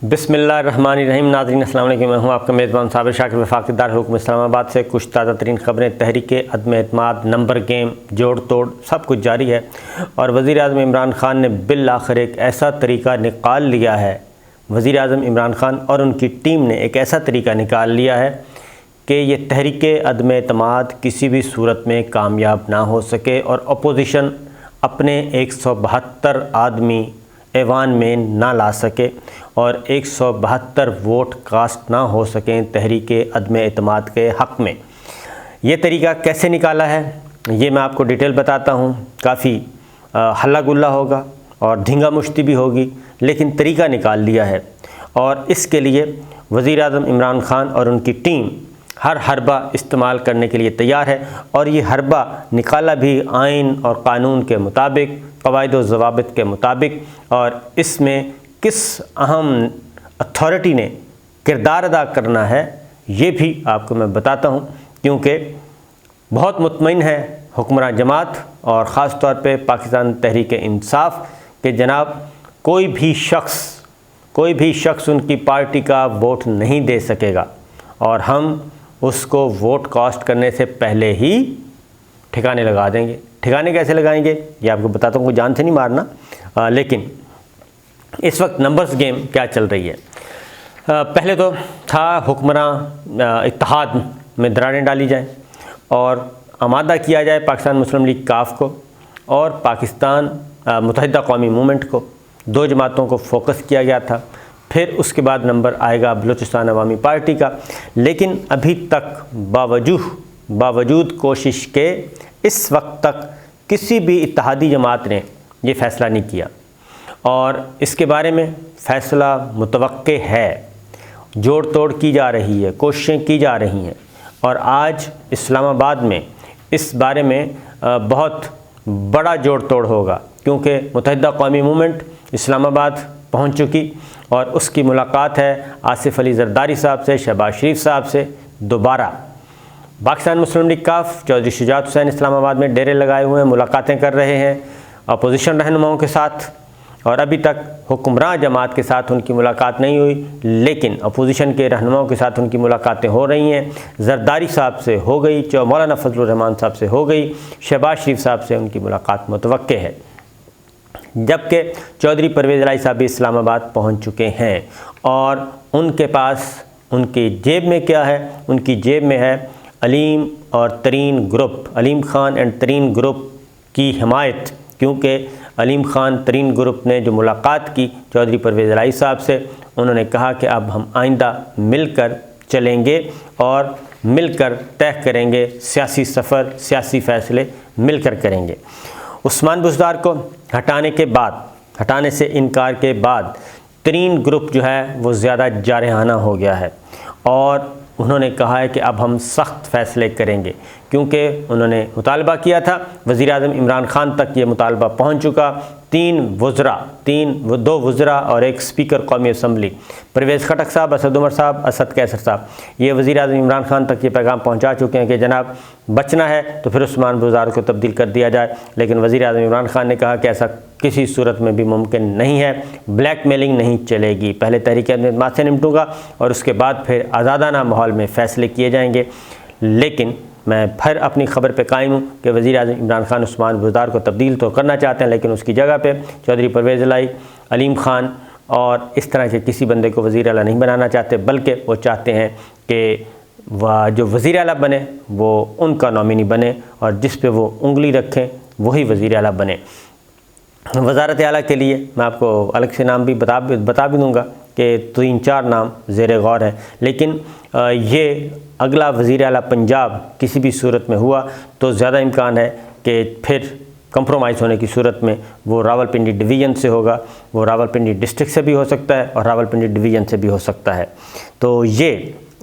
बिस्मिल्लाहिर्रहमानिर्रहीम। नाज़रीन अस्सलाम वालेकुम। मैं हूँ आपका मेज़बान साबिर शाकिर वफाक़ी दारुल इस्लामाबाद से। कुछ ताज़ा तरीन ख़बरें। तहरीके अदम एतमाद, नंबर गेम, जोड़ तोड़ सब कुछ जारी है और वज़ीर आज़म इमरान ख़ान ने बिल आखिर एक ऐसा तरीका निकाल लिया है। वज़ीर आज़म इमरान ख़ान और उनकी टीम ने एक ऐसा तरीका निकाल लिया है कि ये तहरीके अदम एतमाद किसी भी सूरत में कामयाब ना हो सके और अपोजिशन अपने 172 आदमी ऐवान में ना ला सके और 172 वोट कास्ट ना हो सकें तहरीके अदम एतमाद के हक़ में। ये तरीका कैसे निकाला है ये मैं आपको डिटेल बताता हूँ। काफ़ी हल्ला गुल्ला होगा और धींगा मुश्ती भी होगी, लेकिन तरीका निकाल लिया है और इसके लिए वज़ीर आज़म इमरान ख़ान और उनकी टीम हर हरबा इस्तेमाल करने के लिए तैयार है और ये हरबा निकाला भी आइन और क़ानून के मुताबिक, क़वाइद व ज़वाबित के मुताबिक। और इसमें किस अहम अथॉरिटी ने किरदार अदा करना है ये भी आपको मैं बताता हूँ, क्योंकि बहुत मुतमईन है हुक्मरान जमात और ख़ास तौर पे पाकिस्तान तहरीक इंसाफ के जनाब कोई भी शख्स उनकी पार्टी का वोट नहीं दे सकेगा और हम उसको वोट कास्ट करने से पहले ही ठिकाने लगा देंगे। ठिकाने कैसे लगाएंगे ये आपको बताता हूँ, कोई जान से नहीं मारना। लेकिन इस वक्त नंबर्स गेम क्या चल रही है। पहले तो था हुक्मरान इत्तेहाद में दरारें डाली जाएं और आमादा किया जाए पाकिस्तान मुस्लिम लीग काफ को और पाकिस्तान मुत्तहिदा कौमी मूवमेंट को, दो जमातों को फोकस किया गया था। फिर उसके बाद नंबर आएगा बलूचिस्तान अवामी पार्टी का। लेकिन अभी तक बावजूद कोशिश के इस वक्त तक किसी भी इत्तेहादी जमात ने ये फ़ैसला नहीं किया और इसके बारे में फ़ैसला मुतवक्के है। जोड़ तोड़ की जा रही है, कोशिशें की जा रही हैं और आज इस्लामाबाद में इस बारे में बहुत बड़ा जोड़ तोड़ होगा, क्योंकि मुत्तहिदा कौमी मूवमेंट इस्लामाबाद पहुंच चुकी और उसकी मुलाकात है आसिफ अली ज़रदारी साहब से, शहबाज शरीफ साहब से दोबारा। पाकिस्तान मुस्लिम लीग काफ चौधरी शुजात हुसैन इस्लामाबाद में डेरे लगाए हुए हैं, मुलाकातें कर रहे हैं अपोजिशन रहनुमाओं के साथ और अभी तक हुक्मरान जमात के साथ उनकी मुलाकात नहीं हुई, लेकिन अपोजिशन के रहनुमाओं के साथ उनकी मुलाकातें हो रही हैं। ज़रदारी साहब से हो गई, मौलाना फजलुर रहमान साहब से हो गई, शहबाज शरीफ साहब से उनकी मुलाकात मुतवक्के है। जबकि चौधरी परवेज़ इलाही साहब भी इस्लामाबाद पहुंच चुके हैं और उनके पास उनकी जेब में क्या है, उनकी जेब में है अलीम और तरीन ग्रुप, अलीम ख़ान एंड तरीन ग्रुप की हिमायत। क्योंकि अलीम ख़ान तरीन ग्रुप ने जो मुलाकात की चौधरी परवेज़ इलाही साहब से, उन्होंने कहा कि अब हम आइंदा मिलकर चलेंगे और मिलकर तय करेंगे सियासी सफ़र, सियासी फ़ैसले मिलकर करेंगे। उस्मान बुज़दार को हटाने से इनकार के बाद तरीन ग्रुप जो है वो ज़्यादा जारहाना हो गया है और उन्होंने कहा है कि अब हम सख्त फ़ैसले करेंगे, क्योंकि उन्होंने मुतालबा किया था। वज़ीर आज़म इमरान ख़ान तक ये मुतालबा पहुंच चुका। दो वज़रा और एक स्पीकर कौमी असम्बली, परवेज़ खटक साहब, असद उमर साहब, असद कैसर साहब, ये वज़ीर आज़म इमरान ख़ान तक ये पैगाम पहुंचा चुके हैं कि जनाब बचना है तो फिर उस्मान बुज़दार को तब्दील कर दिया जाए। लेकिन वज़ीर आज़म इमरान ख़ान ने कहा कि ऐसा किसी सूरत में भी मुमकिन नहीं है, ब्लैकमेलिंग नहीं चलेगी। पहले तहरीक एतमाद से निपटूंगा और उसके बाद फिर आज़ादाना माहौल में फ़ैसले किए जाएंगे। लेकिन मैं फिर अपनी ख़बर पे कायम हूँ कि वज़ीर आज़म इमरान ख़ान उस्मान बुज़दार को तब्दील तो करना चाहते हैं, लेकिन उसकी जगह पे चौधरी परवेज़ इलाही, अलीम ख़ान और इस तरह के किसी बंदे को वज़ीर आला नहीं बनाना चाहते, बल्कि वो चाहते हैं कि वह जो वज़ीर आला बने वो उनका नॉमिनी बने और जिस पे वो उंगली रखें वही वज़ीर आला बने। वज़ारत आला के लिए मैं आपको अलग से नाम भी बता भी दूँगा कि 3-4 नाम ज़ेर गौर हैं, लेकिन ये अगला वज़ीर आला पंजाब किसी भी सूरत में हुआ तो ज़्यादा इम्कान है कि फिर कंप्रोमाइज़ होने की सूरत में वो रावलपिंडी डिवीज़न से होगा, वो रावलपिंडी डिस्ट्रिक्ट से भी हो सकता है और रावलपिंडी डिवीज़न से भी हो सकता है। तो ये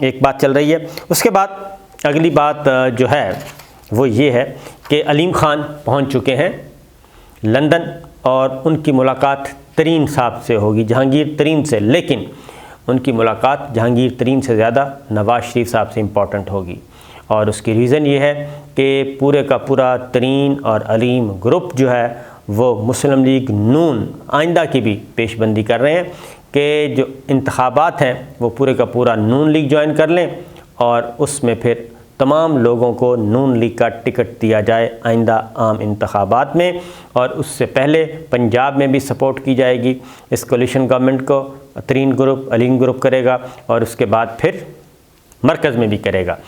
एक बात चल रही है। उसके बाद अगली बात जो है वो ये है कि अलीम ख़ान पहुँच चुके हैं लंदन और उनकी मुलाकात तरीन साहब से होगी, जहांगीर तरीन से, लेकिन उनकी मुलाकात जहांगीर तरीन से ज़्यादा नवाज़ शरीफ साहब से इम्पॉर्टेंट होगी और उसकी रीज़न ये है कि पूरे का पूरा तरीन और अलीम ग्रुप जो है वो मुस्लिम लीग नून आइंदा की भी पेशबंदी कर रहे हैं कि जो इंतखाबात हैं वो पूरे का पूरा नून लीग ज्वाइन कर लें और उसमें फिर तमाम लोगों को नून लीग का टिकट दिया जाए आइंदा आम इंतखाबात में। और उससे पहले पंजाब में भी सपोर्ट की जाएगी इस कोलिशन गवर्नमेंट को। तरीन ग्रुप अलीम ग्रुप करेगा और उसके बाद फिर मरकज़ में भी करेगा।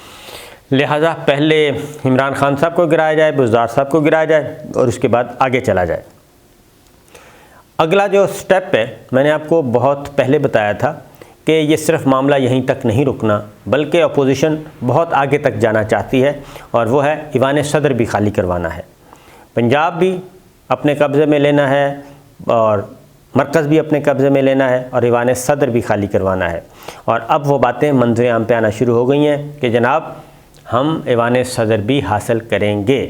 लिहाजा पहले इमरान खान साहब को गिराया जाए, बुज़दार साहब को गिराया जाए और उसके बाद आगे चला जाए। अगला जो स्टेप है, मैंने आपको बहुत पहले बताया था कि ये सिर्फ मामला यहीं तक नहीं रुकना, बल्कि अपोजिशन बहुत आगे तक जाना चाहती है और वो है ईवान सदर भी खाली करवाना है। पंजाब भी अपने कब्ज़े में लेना है और मरकज़ भी अपने कब्ज़े में लेना है और ईवान सदर भी खाली करवाना है। और अब वो बातें मंज़र आम पे आना शुरू हो गई हैं कि जनाब हम ईवान सदर भी हासिल करेंगे।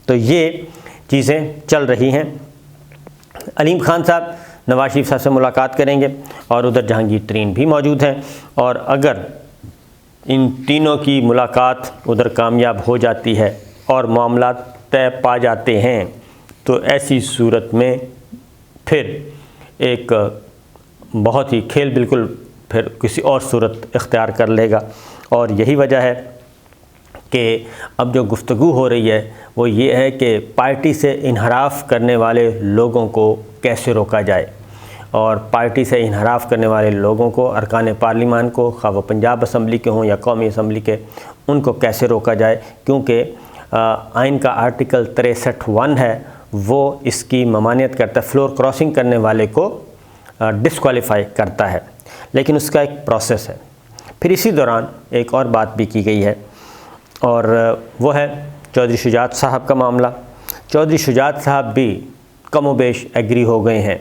तो ये चीज़ें चल रही हैं। अलीम खान साहब नवाज शरीफ साहब से मुलाकात करेंगे और उधर जहांगीर तरीन भी मौजूद हैं। और अगर इन तीनों की मुलाकात उधर कामयाब हो जाती है और मामला तय पा जाते हैं तो ऐसी सूरत में फिर एक बहुत ही खेल बिल्कुल फिर किसी और सूरत इख्तियार कर लेगा। और यही वजह है कि अब जो गुफ्तगू हो रही है वो ये है कि पार्टी से इनहराफ करने वाले लोगों को कैसे रोका जाए और पार्टी से इनहराफ करने वाले लोगों को, अरकान पार्लिमान को, खा वो पंजाब असम्बली के हों या कौमी असम्बली के, उनको कैसे रोका जाए। क्योंकि आइन का आर्टिकल 63(1) है वो इसकी ममानियत करता है, फ्लोर क्रॉसिंग करने वाले को डिस्क्वालीफाई करता है, लेकिन उसका एक प्रोसेस है। फिर इसी दौरान एक और बात भी की गई है और वो है चौधरी शुजात साहब का मामला। चौधरी शुजात साहब भी कमोबेश एग्री हो गए हैं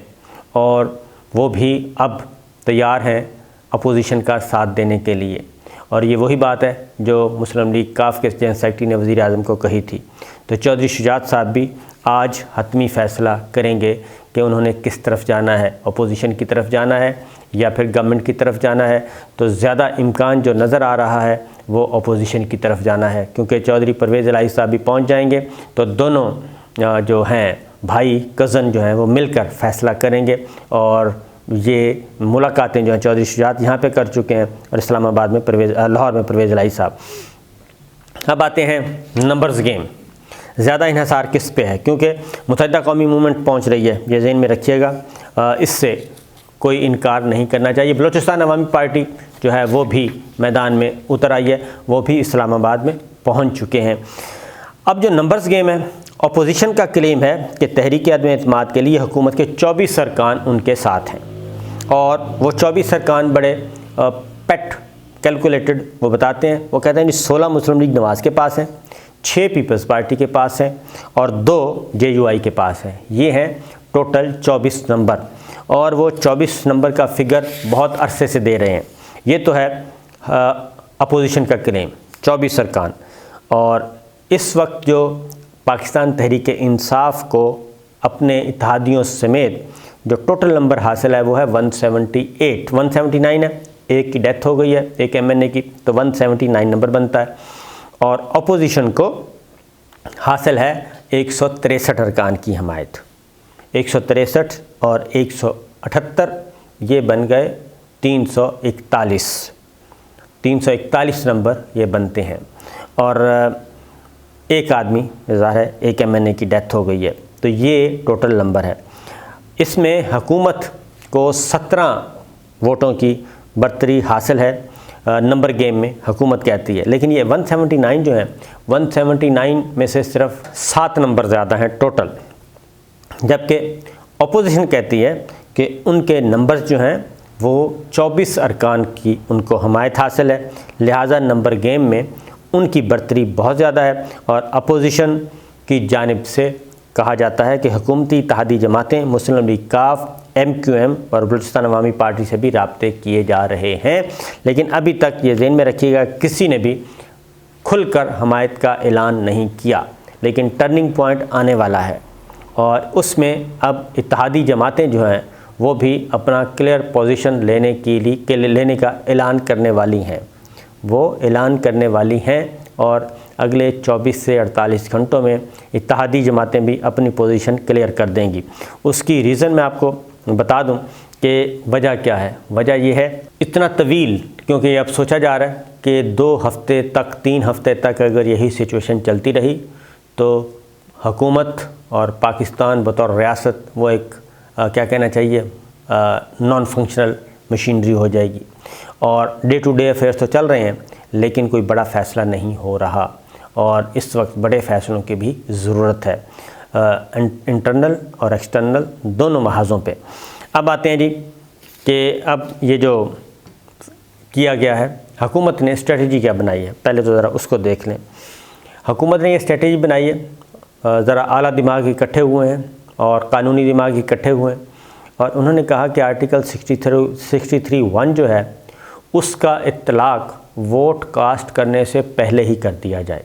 और वो भी अब तैयार हैं अपोजिशन का साथ देने के लिए। और ये वही बात है जो मुस्लिम लीग काफ के जनरल सेक्रेटरी ने वज़ीर आज़म को कही थी। तो चौधरी शुजात साहब भी आज हतमी फ़ैसला करेंगे कि उन्होंने किस तरफ जाना है, अपोजिशन की तरफ जाना है या फिर गवर्नमेंट की तरफ जाना है। तो ज़्यादा इम्कान जो नज़र आ रहा है वो अपोजिशन की तरफ जाना है, क्योंकि चौधरी परवेज़ इलाही साहब भी पहुँच जाएंगे तो दोनों जो हैं भाई कज़न जो हैं वो मिलकर फ़ैसला करेंगे। और ये मुलाकातें जो हैं चौधरी शुजात यहाँ पे कर चुके हैं और इस्लामाबाद में लाहौर में परवेज़ इलाही साहब। अब आते हैं नंबर्स गेम। ज़्यादा इन्हसार किस पे है, क्योंकि मुत्तहिदा कौमी मूवमेंट पहुँच रही है, ये ज़हन में रखिएगा, इससे कोई इनकार नहीं करना चाहिए। बलूचिस्तान अवामी पार्टी जो है वो भी मैदान में उतर आई है, वो भी इस्लामाबाद में पहुँच चुके हैं। अब जो नंबर्स गेम है, अपोजिशन का क्लेम है कि तहरीक अदम एतमाद के लिए हुकूमत के 24 अरकान उनके साथ हैं और वो 24 अरकान बड़े पेट कैलकुलेटेड वो बताते हैं। वो कहते हैं कि 16 मुस्लिम लीग नवाज़ के पास हैं, 6 पीपल्स पार्टी के पास हैं और 2 JUI के पास हैं। ये हैं टोटल 24 नंबर और वो 24 नंबर का फिगर बहुत अरसे से दे रहे हैं। ये तो है अपोजिशन का क्लेम 24 अरकान। और इस वक्त जो पाकिस्तान तहरीक इंसाफ को अपने इत्तेहादियों समेत जो टोटल नंबर हासिल है वो है 178, 179 है। एक की डेथ हो गई है, एक MNA की, तो 179 नंबर बनता है। और अपोजिशन को हासिल है 163 अरकान की हमायत। 163 और 178 ये बन गए 341 नंबर ये बनते हैं। और एक आदमी ज़ाहिर है एक MNA की डेथ हो गई है, तो ये टोटल नंबर है। इसमें हुकूमत को 17 वोटों की बर्तरी हासिल है नंबर गेम में, हुकूमत कहती है। लेकिन ये 179 जो है, 179 में से सिर्फ 7 नंबर ज़्यादा हैं टोटल, जबकि अपोजिशन कहती है कि उनके नंबर्स जो हैं वो 24 अरकान की उनको हमायत हासिल है। लिहाजा नंबर गेम में उनकी बर्तरी बहुत ज़्यादा है। और अपोजिशन की जानिब से कहा जाता है कि हुकूमती इत्तेहादी जमातें मुस्लिम लीग काफ, MQM और बलूचिस्तान अवामी पार्टी से भी राब्ते किए जा रहे हैं। लेकिन अभी तक ये ज़हन में रखिएगा किसी ने भी खुलकर हमायत का ऐलान नहीं किया। लेकिन टर्निंग पॉइंट आने वाला है और उसमें अब इत्तेहादी जमातें जो हैं वो भी अपना क्लियर पोजीशन लेने का ऐलान करने वाली हैं। वो ऐलान करने वाली हैं और अगले 24 से 48 घंटों में इत्तेहादी जमातें भी अपनी पोजीशन क्लियर कर देंगी। उसकी रीज़न मैं आपको बता दूं कि वजह क्या है। वजह ये है इतना तवील, क्योंकि अब सोचा जा रहा है कि 2 हफ्ते तक 3 हफ्ते तक अगर यही सिचुएशन चलती रही तो हुकूमत और पाकिस्तान बतौर रियासत वो एक क्या कहना चाहिए नॉन फंक्शनल मशीनरी हो जाएगी। और डे टू डे अफेयर्स तो चल रहे हैं लेकिन कोई बड़ा फ़ैसला नहीं हो रहा, और इस वक्त बड़े फ़ैसलों की भी ज़रूरत है इंटरनल और एक्सटर्नल दोनों महाज़ों पे। अब आते हैं जी कि अब ये जो किया गया है, हुकूमत ने स्ट्रेटजी क्या बनाई है, पहले तो ज़रा उसको देख लें। हुकूमत ने ये स्ट्रेटजी बनाई है, ज़रा आला दिमाग इकट्ठे हुए हैं और कानूनी दिमाग इकट्ठे हुए हैं, और उन्होंने कहा कि आर्टिकल 63(1) जो है उसका इत्तलाक वोट कास्ट करने से पहले ही कर दिया जाए।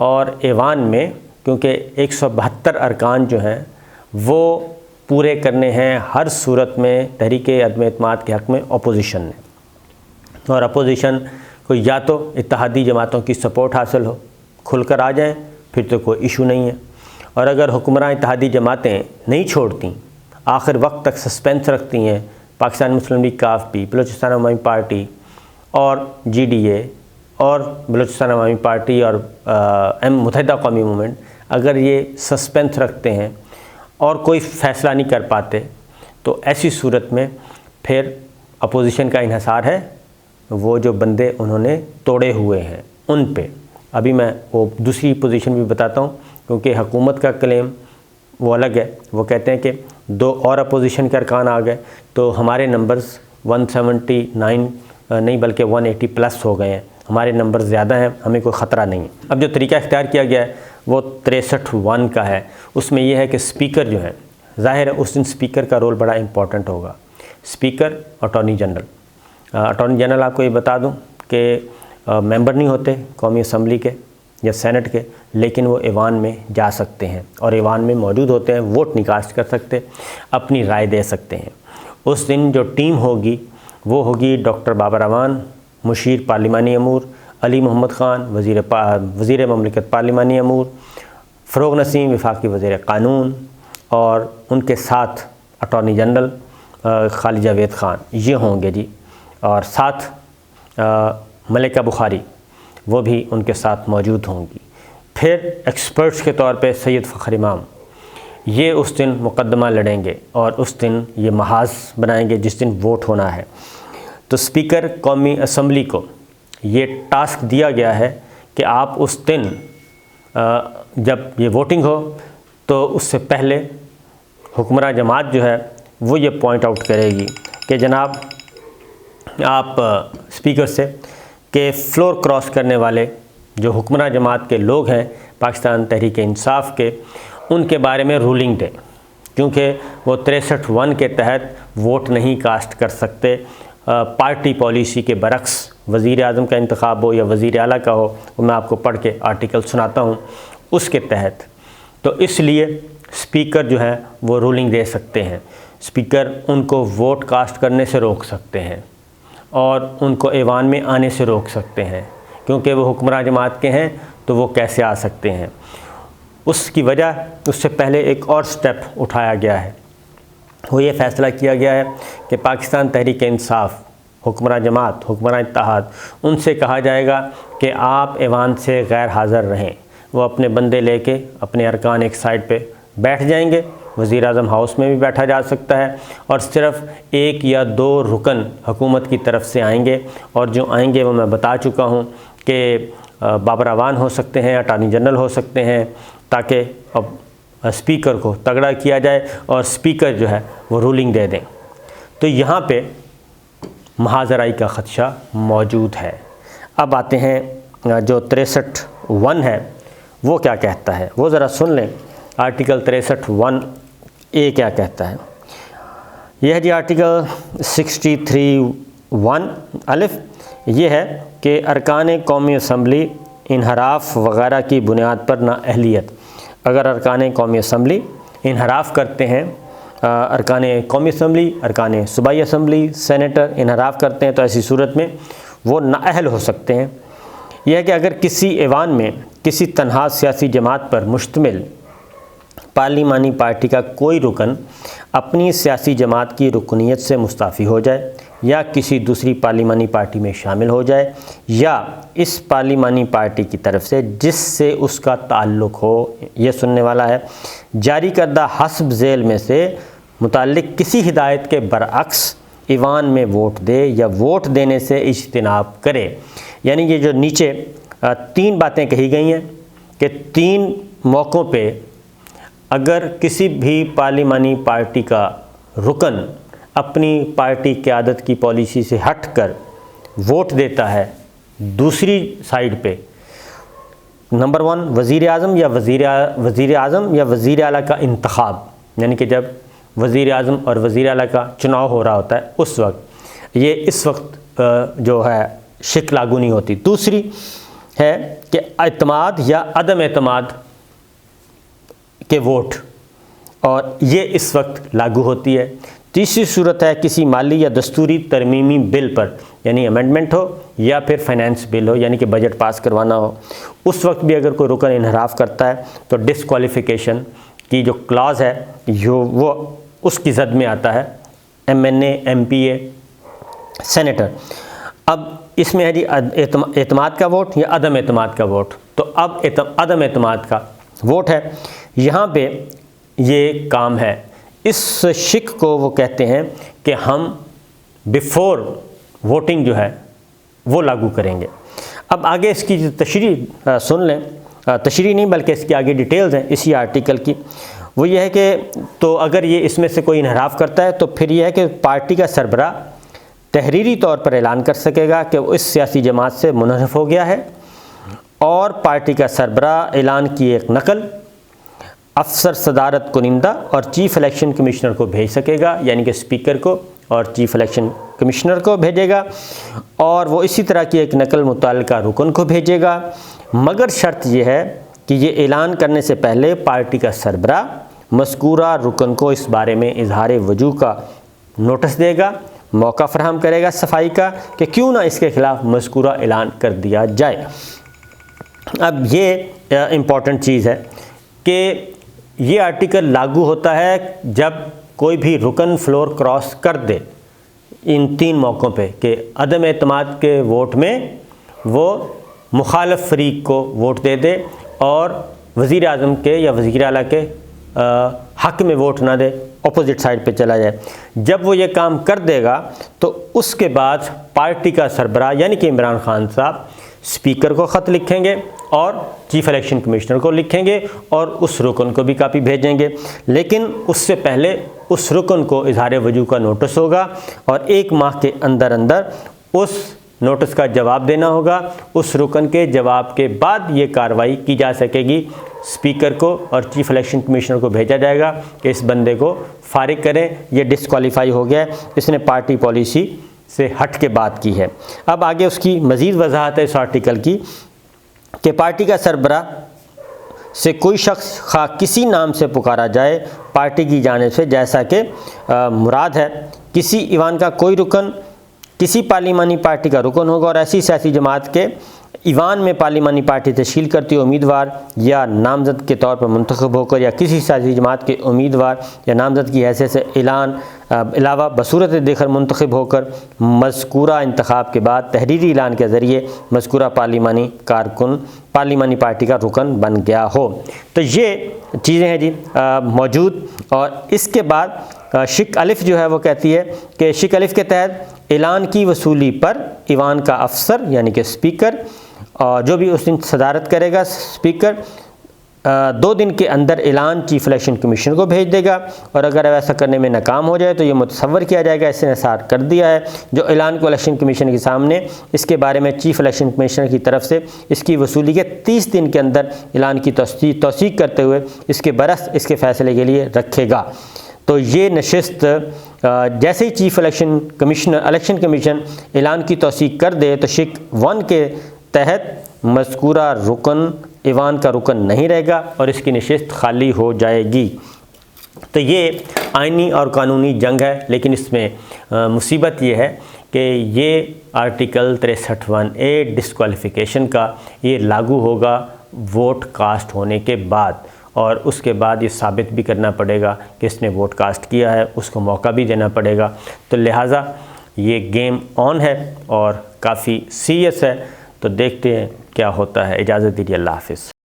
और ऐवान में क्योंकि 172 अरकान जो हैं वो पूरे करने हैं हर सूरत में तहरीके अदम-ए-इत्माद के हक़ में अपोजिशन ने, और अपोजिशन को या तो इत्तेहादी जमातों की सपोर्ट हासिल हो, खुलकर आ जाएं, फिर तो कोई इशू नहीं है। और अगर हुक्मरान इत्तेहादी जमातें नहीं छोड़ती, आखिर वक्त तक सस्पेंस रखती हैं, पाकिस्तान मुस्लिम लीग काफ़ी, बलूचिस्तान अवामी पार्टी और GDA और बलूचिस्तान अवामी पार्टी और मुत्तहिदा कौमी मूवमेंट अगर ये सस्पेंस रखते हैं और कोई फ़ैसला नहीं कर पाते, तो ऐसी सूरत में फिर अपोजिशन का इन्हिसार है, वो जो बंदे उन्होंने तोड़े हुए हैं उन पे। अभी मैं वो दूसरी पोजीशन भी बताता हूँ, क्योंकि हुकूमत का क्लेम वो अलग है। वो कहते हैं कि 2 और अपोजिशन के अरकान आ गए तो हमारे नंबर्स 179 नहीं बल्कि 180 प्लस हो गए हैं, हमारे नंबर ज़्यादा हैं, हमें कोई ख़तरा नहीं है। अब जो तरीका इख्तियार किया गया है वो 63(1) का है। उसमें यह है कि स्पीकर जो है, ज़ाहिर है उस दिन स्पीकर का रोल बड़ा इंपॉर्टेंट होगा। स्पीकर अटॉर्नी जनरल आपको ये बता दूं कि मेंबर नहीं होते कौमी असम्बली के या सेनेट के, लेकिन वो ऐवान में जा सकते हैं और ऐवान में मौजूद होते हैं, वोट नहीं कास्ट कर सकते, अपनी राय दे सकते हैं। उस दिन जो टीम होगी वो होगी डॉक्टर बाबर अवान, मुशीर पार्लिमानी अमूर, अली मोहम्मद ख़ान वज़ीर ममलिकत पार्लिमानी अमूर, फ़रोग़ नसीम वफाकी वज़ीर क़ानून, और उनके साथ अटॉर्नी जनरल खालिद जावेद ख़ान, ये होंगे जी। और साथ मलिका बुखारी वो भी उनके साथ मौजूद होंगी। फिर एक्सपर्ट्स के तौर पे सैयद फ़खर इमाम, ये उस दिन मुकदमा लड़ेंगे और उस दिन ये महाज बनाएंगे जिस दिन वोट होना है। तो स्पीकर कौमी असम्बली को ये टास्क दिया गया है कि आप उस दिन जब ये वोटिंग हो तो उससे पहले हुक्मरान जमात जो है वो ये पॉइंट आउट करेगी कि जनाब आप स्पीकर से कि फ्लोर क्रॉस करने वाले जो हुक्मरान जमात के लोग हैं पाकिस्तान तहरीक इंसाफ के, उनके बारे में रूलिंग दें, क्योंकि वो 63(1) के तहत वोट नहीं कास्ट कर सकते। पार्टी पॉलिसी के बरक्स वज़ीर आज़म का इंतखाब हो या वज़ीर आला का हो, वो मैं आपको पढ़ के आर्टिकल सुनाता हूँ उसके तहत। तो इसलिए स्पीकर जो है वो रूलिंग दे सकते हैं। स्पीकर उनको वोट कास्ट करने से रोक सकते हैं और उनको ऐवान में आने से रोक सकते हैं, क्योंकि वो हुक्मरान जमात के हैं तो वो कैसे आ सकते हैं। उसकी वजह उससे पहले एक और स्टेप उठाया गया है, वो ये फ़ैसला किया गया है कि पाकिस्तान तहरीक इंसाफ, हुक्मरान जमात, हुक्मरान इत्तेहाद, उनसे कहा जाएगा कि आप ऐवान से गैर हाज़िर रहें। वो अपने बंदे लेके अपने अरकान एक साइड पे बैठ जाएंगे, वज़ीर आज़म हाउस में भी बैठा जा सकता है, और सिर्फ़ 1 या 2 रुकन हुकूमत की तरफ से आएंगे, और जो आएंगे वो मैं बता चुका हूँ कि बाबर अवान हो सकते हैं, अटॉर्नी जनरल हो सकते हैं, ताकि अब स्पीकर को तगड़ा किया जाए और स्पीकर जो है वो रूलिंग दे दें। तो यहाँ पे महाजराई का ख़दशा मौजूद है। अब आते हैं जो 63(1) है वो क्या कहता है, वो ज़रा सुन लें। आर्टिकल 63(1) क्या कहता है। यह जी आर्टिकल 63(1) अलिफ ये है कि अरकान कौमी असम्बली इनहराफ वगैरह की बुनियाद पर नाअहलियत, अगर अरकान कौमी असम्बली इनहराफ करते हैं, अरकान कौमी असम्बली, अरकान सूबाई असम्बली, सेनेटर इनहराफ करते हैं, तो ऐसी सूरत में वो नाअहल हो सकते हैं। यह है कि अगर किसी ऐवान में किसी तनहा सियासी जमात पर मुश्तमिल पार्लिमानी पार्टी का कोई रुकन अपनी सियासी जमात की रुकनीत से मुस्ताफ़ी हो जाए या किसी दूसरी पार्लिमानी पार्टी में शामिल हो जाए या इस पार्लिमानी पार्टी की तरफ से जिससे उसका ताल्लुक़ हो, ये सुनने वाला है, जारी करदा हस्ब झेल में से मुताल्लिक़ किसी हिदायत के बरअक्स ईवान में वोट दे या वोट देने से इज्तिनाब करे। यानी ये जो नीचे 3 बातें कही गई हैं कि 3 मौक़ों पे अगर किसी भी पार्लिमानी पार्टी का रुकन अपनी पार्टी क़यादत की पॉलिसी से हटकर वोट देता है दूसरी साइड पे, नंबर 1 वज़ीर आज़म या वज़ीर आला का इंतखाब, यानी कि जब वज़ीर आज़म और वज़ीर आला का चुनाव हो रहा होता है उस वक्त, ये इस वक्त जो है शिक लागू नहीं होती। दूसरी है कि एतमाद या अदम एतमाद के वोट, और ये इस वक्त लागू होती है। तीसरी सूरत है किसी माली या दस्तूरी तरमीमी बिल पर, यानी अमेंडमेंट हो या फिर फाइनेंस बिल हो, यानी कि बजट पास करवाना हो, उस वक्त भी अगर कोई रुकन इनहराफ करता है तो डिस्क्वालिफिकेशन की जो क्लॉज़ है वो उसकी जद में आता है, MNA, MPA, सेनेटर। अब इसमें है जी एतमाद का वोट या अदम एतमाद का वोट। तो अब अदम एतमाद का वोट है, यहाँ पे ये काम है। इस शिक को वो कहते हैं कि हम बिफ़ोर वोटिंग जो है वो लागू करेंगे। अब आगे इसकी जो तशरीह सुन लें, तशरीह नहीं बल्कि इसकी आगे डिटेल्स हैं इसी आर्टिकल की। वो ये है कि तो अगर ये इसमें से कोई इनहराफ करता है तो फिर ये है कि पार्टी का सरबरा तहरीरी तौर पर ऐलान कर सकेगा कि वो इस सियासी जमात से मुनहरफ हो गया है, और पार्टी का सरबरा ऐलान की एक नकल अफसर सदारत कुनिंदा और चीफ़ इलेक्शन कमिश्नर को भेज सकेगा, यानी कि स्पीकर को और चीफ़ इलेक्शन कमिश्नर को भेजेगा, और वो इसी तरह की एक नकल मुतल्लिका रुकन को भेजेगा। मगर शर्त यह है कि ये ऐलान करने से पहले पार्टी का सरबरा मज़कूरा रुकन को इस बारे में इजहार वजूह का नोटिस देगा, मौका फराहम करेगा सफाई का कि क्यों ना इसके ख़िलाफ़ मज़कूरा ऐलान कर दिया जाए। अब ये इम्पॉर्टेंट चीज़ है कि ये आर्टिकल लागू होता है जब कोई भी रुकन फ्लोर क्रॉस कर दे इन 3 मौक़ों पे कि अदम एतमाद के वोट में वो मुखालिफ फ़रीक को वोट दे दे और वज़ीर आज़म के या वज़ीर आला के हक़ में वोट ना दे, अपोजिट साइड पे चला जाए। जब वो ये काम कर देगा तो उसके बाद पार्टी का सरबराह यानी कि इमरान खान साहब स्पीकर को ख़त लिखेंगे और चीफ़ इलेक्शन कमिश्नर को लिखेंगे और उस रुकन को भी कापी भेजेंगे। लेकिन उससे पहले उस रुकन को इजहार वजूह का नोटिस होगा और 1 माह के अंदर अंदर उस नोटिस का जवाब देना होगा। उस रुकन के जवाब के बाद ये कार्रवाई की जा सकेगी। स्पीकर को और चीफ़ इलेक्शन कमिश्नर को भेजा जाएगा कि इस बंदे को फारिग करें, ये डिस्क्वालीफाई हो गया, इसने पार्टी पॉलिसी से हट के बात की है। अब आगे उसकी मज़ीद वजाहत है इस आर्टिकल की कि पार्टी का सरबराह से कोई शख्स खा किसी नाम से पुकारा जाए पार्टी की जानिब से, जैसा कि मुराद है किसी ईवान का कोई रुकन किसी पार्लिमानी पार्टी का रुकन होगा और ऐसी सियासी जमात के ईवान में पार्लिमानी पार्टी तश्कील करती उम्मीदवार या नामजद के तौर पर मुंतखब होकर या किसी सियासी जमात के उम्मीदवार या नामजद की हैसियत से अलावा बसूरत देखकर मुंतखब होकर मज़कूरा इंतखाब के बाद तहरीरी ऐलान के ज़रिए मज़कूरा पार्लिमानी कारकुन पार्लिमानी पार्टी का रुकन बन गया हो। तो ये चीज़ें हैं जी मौजूद। और इसके बाद शिक अलिफ जो है वो कहती है कि शिक अलिफ के तहत ऐलान की वसूली पर ईवान का अफसर यानी कि स्पीकर और जो भी उस दिन सदारत करेगा स्पीकर 2 दिन के अंदर ऐलान चीफ़ इलेक्शन कमीशन को भेज देगा और अगर ऐसा करने में नाकाम हो जाए तो ये मुतसव्वर किया जाएगा, इसने निसार कर दिया है जो ऐलान को इलेक्शन कमीशन के सामने इसके बारे में चीफ़ इलेक्शन कमिश्नर की तरफ से इसकी वसूली के 30 दिन के अंदर ऐलान की तौसीक करते हुए इसके बरस इसके फ़ैसले के लिए रखेगा। तो ये नशिस्त जैसे ही चीफ़ इलेक्शन कमीशन ऐलान की तौसीक कर दे तो शिक 1 के तहत मज़कूरा रुकन ईवान का रुकन नहीं रहेगा और इसकी नशिस्त खाली हो जाएगी। तो ये आइनी और कानूनी जंग है, लेकिन इसमें मुसीबत ये है कि ये आर्टिकल 63(1)(a) डिस्क्वालिफ़िकेशन का ये लागू होगा वोट कास्ट होने के बाद और उसके बाद ये साबित भी करना पड़ेगा कि इसने वोट कास्ट किया है, उसको मौका भी देना पड़ेगा। तो लिहाजा ये गेम ऑन है और काफ़ी सीरियस है। तो देखते हैं क्या होता है। इजाज़त दीजिए, अल्लाह हाफ़िज़।